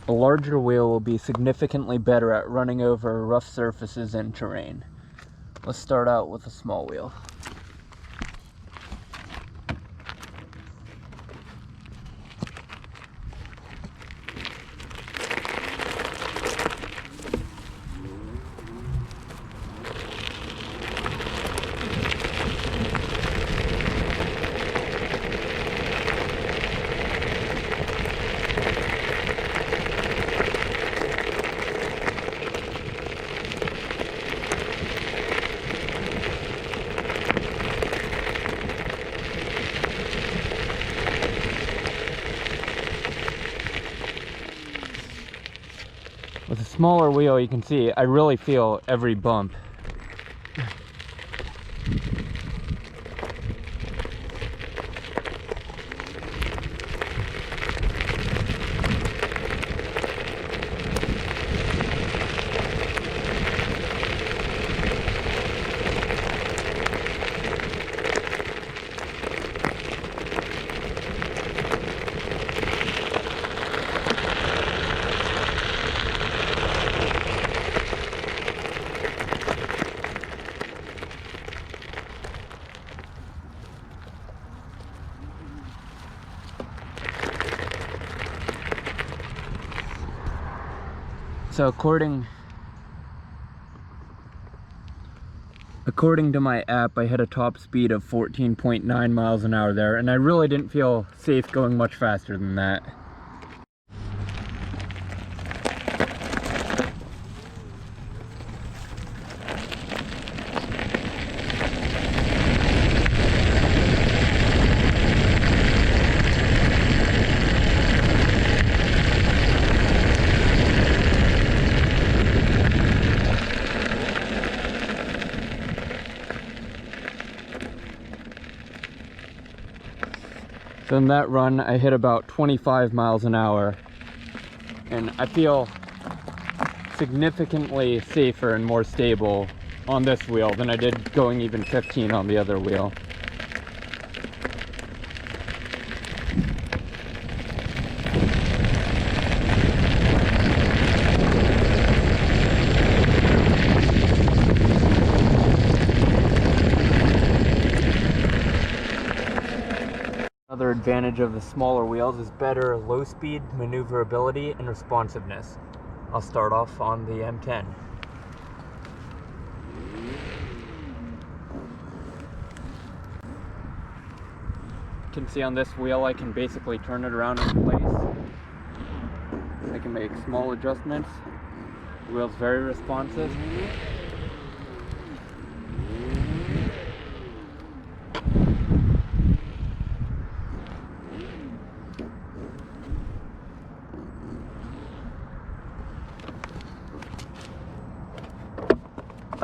A larger wheel will be significantly better at running over rough surfaces and terrain. Let's start out with a small wheel. With a smaller wheel, you can see I really feel every bump. So according to my app, I hit a top speed of 14.9 miles an hour there, and I really didn't feel safe going much faster than that. So in that run, I hit about 25 miles an hour, and I feel significantly safer and more stable on this wheel than I did going even 15 on the other wheel. Another advantage of the smaller wheels is better low speed maneuverability and responsiveness. I'll start off on the M10. You can see on this wheel I can basically turn it around in place. I can make small adjustments. The wheel's very responsive.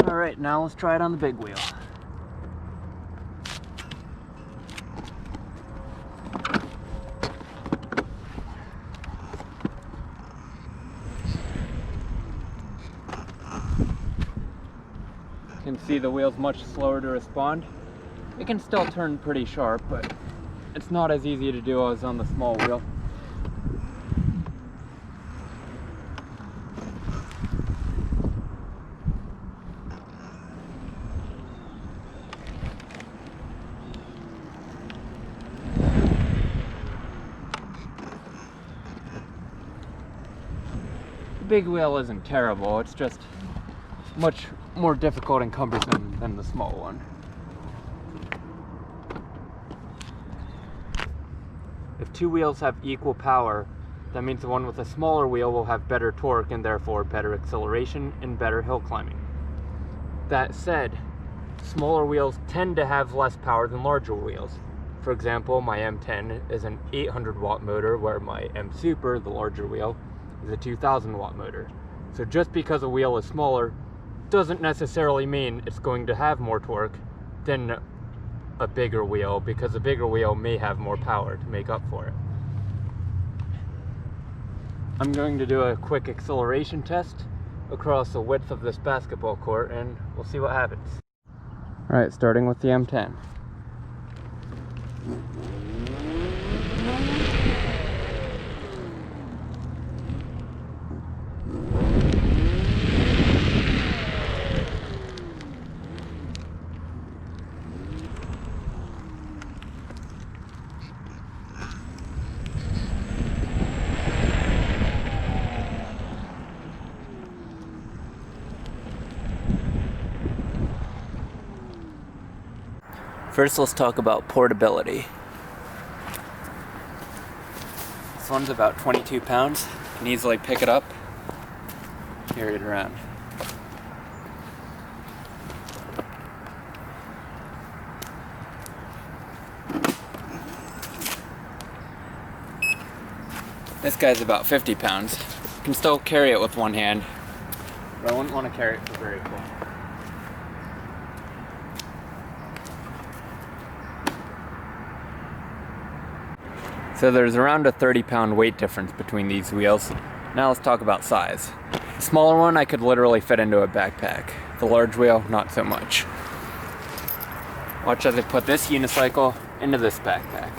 Alright, now let's try it on the big wheel. You can see the wheel's much slower to respond. It can still turn pretty sharp, but it's not as easy to do as on the small wheel. The big wheel isn't terrible, it's just much more difficult and cumbersome than the small one. If two wheels have equal power, that means the one with a smaller wheel will have better torque and therefore better acceleration and better hill climbing. That said, smaller wheels tend to have less power than larger wheels. For example, my M10 is an 800 watt motor, where my MSuper, the larger wheel, is a 2000 watt motor. So just because a wheel is smaller doesn't necessarily mean it's going to have more torque than a bigger wheel, because a bigger wheel may have more power to make up for it. I'm going to do a quick acceleration test across the width of this basketball court, and we'll see what happens. Alright, starting with the M10. First, let's talk about portability. This one's about 22 pounds. You can easily pick it up, carry it around. This guy's about 50 pounds. You can still carry it with one hand, but I wouldn't want to carry it for very long. So there's around a 30-pound weight difference between these wheels. Now let's talk about size. The smaller one I could literally fit into a backpack. The large wheel, not so much. Watch as I put this unicycle into this backpack.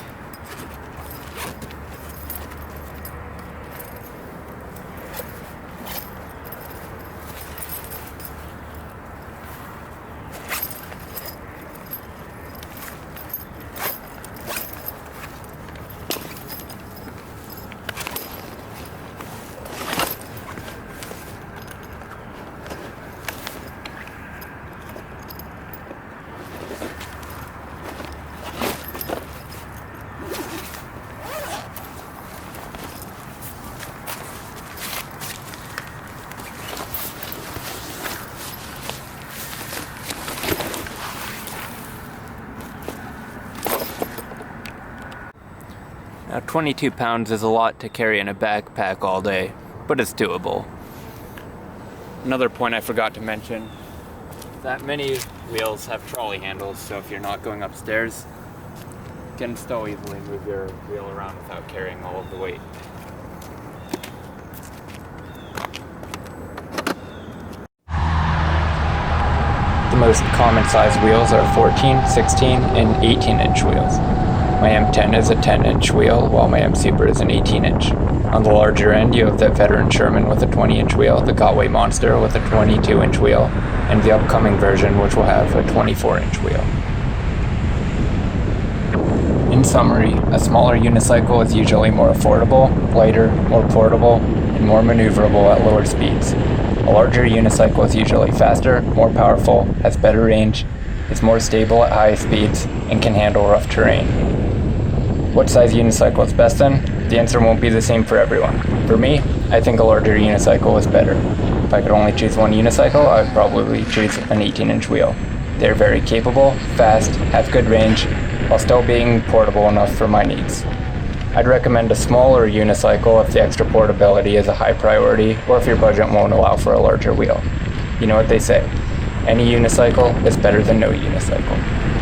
Now 22 pounds is a lot to carry in a backpack all day, but it's doable. Another point I forgot to mention, that many wheels have trolley handles, so if you're not going upstairs, you can still easily move your wheel around without carrying all of the weight. The most common size wheels are 14, 16, and 18-inch wheels. My M10 is a 10-inch wheel, while my MSuper is an 18-inch. On the larger end, you have the Veteran Sherman with a 20-inch wheel, the Gotway Monster with a 22-inch wheel, and the upcoming version which will have a 24-inch wheel. In summary, a smaller unicycle is usually more affordable, lighter, more portable, and more maneuverable at lower speeds. A larger unicycle is usually faster, more powerful, has better range, is more stable at high speeds, and can handle rough terrain. What size unicycle is best then? The answer won't be the same for everyone. For me, I think a larger unicycle is better. If I could only choose one unicycle, I would probably choose an 18-inch wheel. They're very capable, fast, have good range, while still being portable enough for my needs. I'd recommend a smaller unicycle if the extra portability is a high priority, or if your budget won't allow for a larger wheel. You know what they say, any unicycle is better than no unicycle.